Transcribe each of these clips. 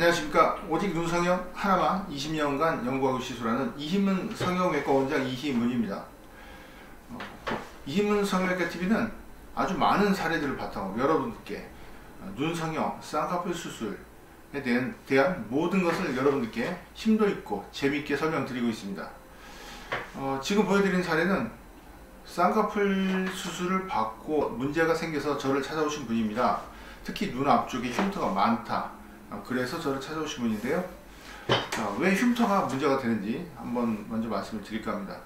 안녕하십니까. 오직 눈 성형 하나만 20년간 연구하고 시술하는 이희문 성형외과 원장 이희문입니다. 이희문 성형외과 TV는 아주 많은 사례들을 바탕으로 여러분들께 눈 성형, 쌍꺼풀 수술에 대한 모든 것을 여러분들께 심도 있고 재미있게 설명드리고 있습니다. 지금 보여드린 사례는 쌍꺼풀 수술을 받고 문제가 생겨서 저를 찾아오신 분입니다. 특히 눈 앞쪽에 흉터가 많다, 그래서 저를 찾아오신 분인데요. 왜 흉터가 문제가 되는지 한번 먼저 말씀을 드릴까 합니다.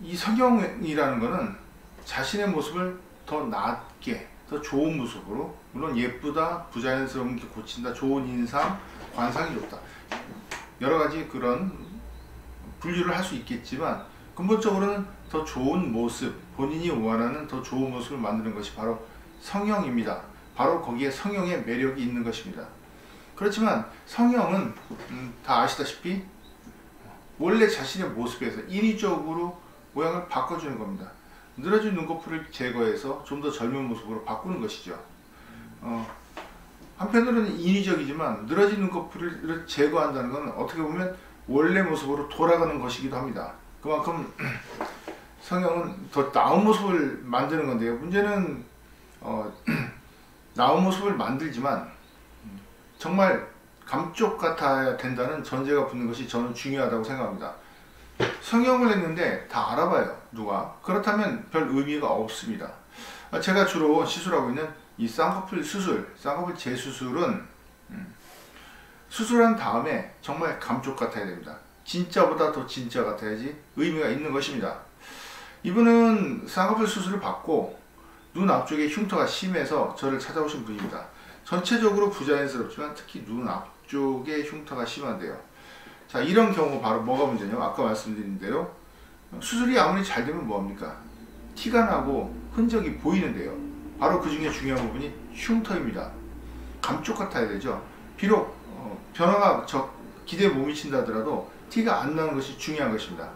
이 성형이라는 것은 자신의 모습을 더 낫게, 더 좋은 모습으로, 물론 예쁘다, 부자연스러운 게 고친다, 좋은 인상, 관상이 좋다, 여러가지 그런 분류를 할 수 있겠지만 근본적으로는 더 좋은 모습, 본인이 원하는 더 좋은 모습을 만드는 것이 바로 성형입니다. 바로 거기에 성형의 매력이 있는 것입니다. 그렇지만 성형은 다 아시다시피 원래 자신의 모습에서 인위적으로 모양을 바꿔주는 겁니다. 늘어진 눈꺼풀을 제거해서 좀 더 젊은 모습으로 바꾸는 것이죠. 한편으로는 인위적이지만 늘어진 눈꺼풀을 제거한다는 것은 어떻게 보면 원래 모습으로 돌아가는 것이기도 합니다. 그만큼 성형은 더 나은 모습을 만드는 건데요. 문제는 나은 모습을 만들지만 정말 감쪽 같아야 된다는 전제가 붙는 것이 저는 중요하다고 생각합니다. 성형을 했는데 다 알아봐요, 누가. 그렇다면 별 의미가 없습니다. 제가 주로 시술하고 있는 이 쌍꺼풀 수술, 쌍꺼풀 재수술은 수술한 다음에 정말 감쪽 같아야 됩니다. 진짜보다 더 진짜 같아야지 의미가 있는 것입니다. 이분은 쌍꺼풀 수술을 받고 눈 앞쪽에 흉터가 심해서 저를 찾아오신 분입니다. 전체적으로 부자연스럽지만 특히 눈 앞쪽에 흉터가 심한데요. 자, 이런 경우 바로 뭐가 문제냐? 아까 말씀드린 대로 수술이 아무리 잘 되면 뭐합니까? 티가 나고 흔적이 보이는데요. 바로 그 중에 중요한 부분이 흉터입니다. 감쪽 같아야 되죠. 비록 변화가 기대에 못 미친다 하더라도 티가 안 나는 것이 중요한 것입니다.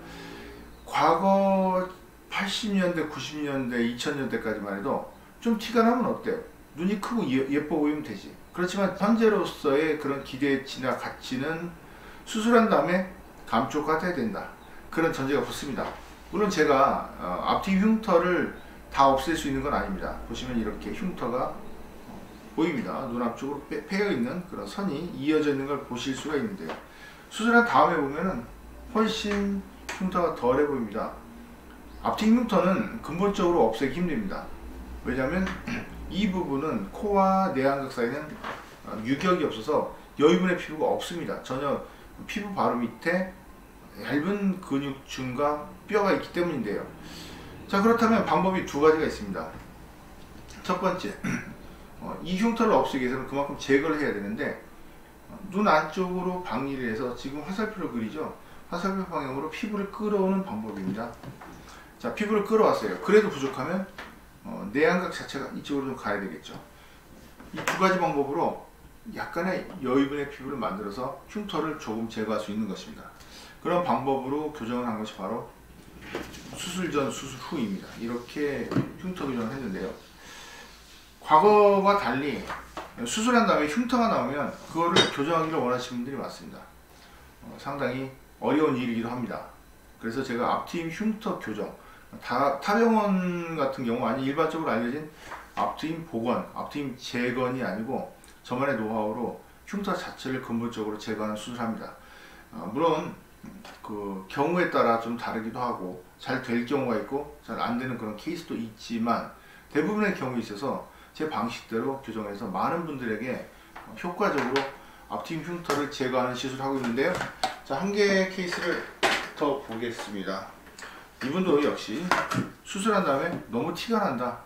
과거 80년대, 90년대, 2000년대까지만 해도 좀 티가 나면 어때요? 눈이 크고 예뻐 보이면 되지. 그렇지만 현재로서의 그런 기대치나 가치는 수술한 다음에 감쪽 같아야 된다, 그런 전제가 붙습니다. 물론 제가 앞뒤 흉터를 다 없앨 수 있는 건 아닙니다. 보시면 이렇게 흉터가 보입니다. 눈 앞쪽으로 패여 있는 그런 선이 이어져 있는 걸 보실 수가 있는데요. 수술한 다음에 보면은 훨씬 흉터가 덜해 보입니다. 앞뒤 흉터는 근본적으로 없애기 힘듭니다. 왜냐하면 이 부분은 코와 내안각 사이는 유격이 없어서 여유분의 피부가 없습니다. 전혀 피부 바로 밑에 얇은 근육층과 뼈가 있기 때문인데요. 자, 그렇다면 방법이 두 가지가 있습니다. 첫 번째, 이 흉터를 없애기 위해서는 그만큼 제거를 해야 되는데 눈 안쪽으로 박리를 해서 지금 화살표를 그리죠. 화살표 방향으로 피부를 끌어오는 방법입니다. 자, 피부를 끌어왔어요. 그래도 부족하면 내안각 자체가 이쪽으로 좀 가야 되겠죠. 이 두 가지 방법으로 약간의 여유분의 피부를 만들어서 흉터를 조금 제거할 수 있는 것입니다. 그런 방법으로 교정을 한 것이 바로 수술 전, 수술 후입니다. 이렇게 흉터 교정을 했는데요. 과거와 달리 수술한 다음에 흉터가 나오면 그거를 교정하기를 원하시는 분들이 많습니다. 상당히 어려운 일이기도 합니다. 그래서 제가 앞트임 흉터 교정, 타병원 같은 경우 아니 일반적으로 알려진 앞트임 복원, 앞트임 재건이 아니고 저만의 노하우로 흉터 자체를 근본적으로 제거하는 수술을 합니다. 물론 그 경우에 따라 좀 다르기도 하고 잘 될 경우가 있고 잘 안 되는 그런 케이스도 있지만 대부분의 경우에 있어서 제 방식대로 교정해서 많은 분들에게 효과적으로 앞트임 흉터를 제거하는 시술을 하고 있는데요. 자, 한 개의 케이스를 더 보겠습니다. 이분도 역시 수술한 다음에 너무 티가 난다,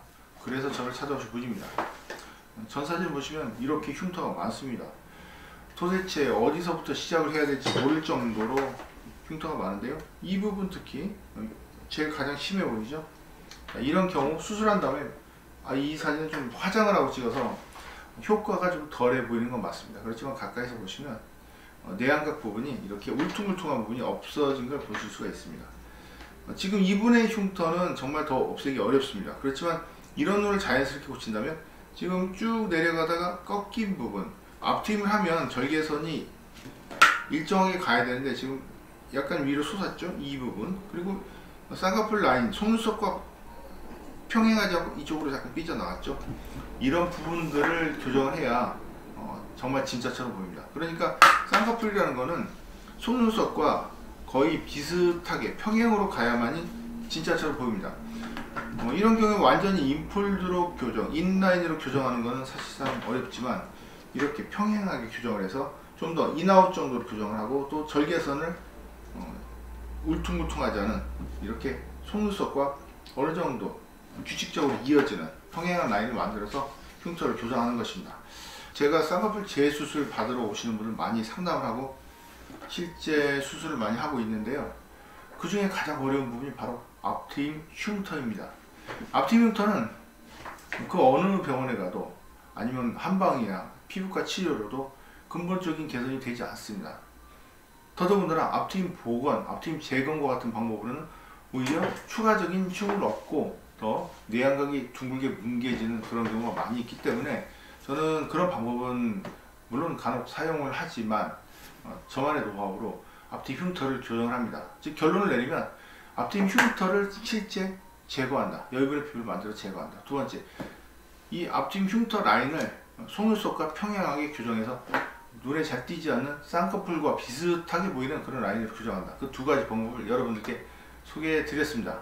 그래서 저를 찾아오신 분입니다. 전 사진 보시면 이렇게 흉터가 많습니다. 도대체 어디서부터 시작을 해야 될지 모를 정도로 흉터가 많은데요. 이 부분 특히 제일 가장 심해 보이죠. 이런 경우 수술한 다음에 이 사진은 좀 화장을 하고 찍어서 효과가 좀 덜해 보이는 건 맞습니다. 그렇지만 가까이서 보시면 내안각 부분이 이렇게 울퉁불퉁한 부분이 없어진 걸 보실 수가 있습니다. 지금 이분의 흉터는 정말 더 없애기 어렵습니다. 그렇지만 이런 눈을 자연스럽게 고친다면 지금 쭉 내려가다가 꺾인 부분, 앞트임을 하면 절개선이 일정하게 가야 되는데 지금 약간 위로 솟았죠, 이 부분. 그리고 쌍꺼풀 라인 속눈썹과 평행하지 않고 이쪽으로 약간 삐져나갔죠. 이런 부분들을 교정을 해야 정말 진짜처럼 보입니다. 그러니까 쌍꺼풀이라는 거는 속눈썹과 거의 비슷하게 평행으로 가야만이 진짜처럼 보입니다. 이런 경우에 완전히 인폴드로 교정, 인라인으로 교정하는 것은 사실상 어렵지만 이렇게 평행하게 교정을 해서 좀 더 인아웃 정도로 교정을 하고 또 절개선을 울퉁불퉁하지 않은 이렇게 속눈썹과 어느 정도 규칙적으로 이어지는 평행한 라인을 만들어서 흉터를 교정하는 것입니다. 제가 쌍꺼풀 재수술 받으러 오시는 분을 많이 상담을 하고 실제 수술을 많이 하고 있는데요. 그 중에 가장 어려운 부분이 바로 앞트임 흉터입니다. 앞트임 흉터는 그 어느 병원에 가도 아니면 한방이나 피부과 치료로도 근본적인 개선이 되지 않습니다. 더더군다나 앞트임 복원, 앞트임 재건과 같은 방법으로는 오히려 추가적인 흉을 얻고 더 내안각이 둥글게 뭉개지는 그런 경우가 많이 있기 때문에 저는 그런 방법은 물론 간혹 사용을 하지만 저만의 노하우로 앞트임 흉터를 교정을 합니다. 즉 결론을 내리면 앞트임 흉터를 실제 제거한다. 여유분의 피부를 만들어 제거한다. 두 번째, 이 앞트임 흉터 라인을 속눈썹과 평행하게 교정해서 눈에 잘 띄지 않는 쌍꺼풀과 비슷하게 보이는 그런 라인으로 교정한다. 그 두 가지 방법을 여러분들께 소개해 드렸습니다.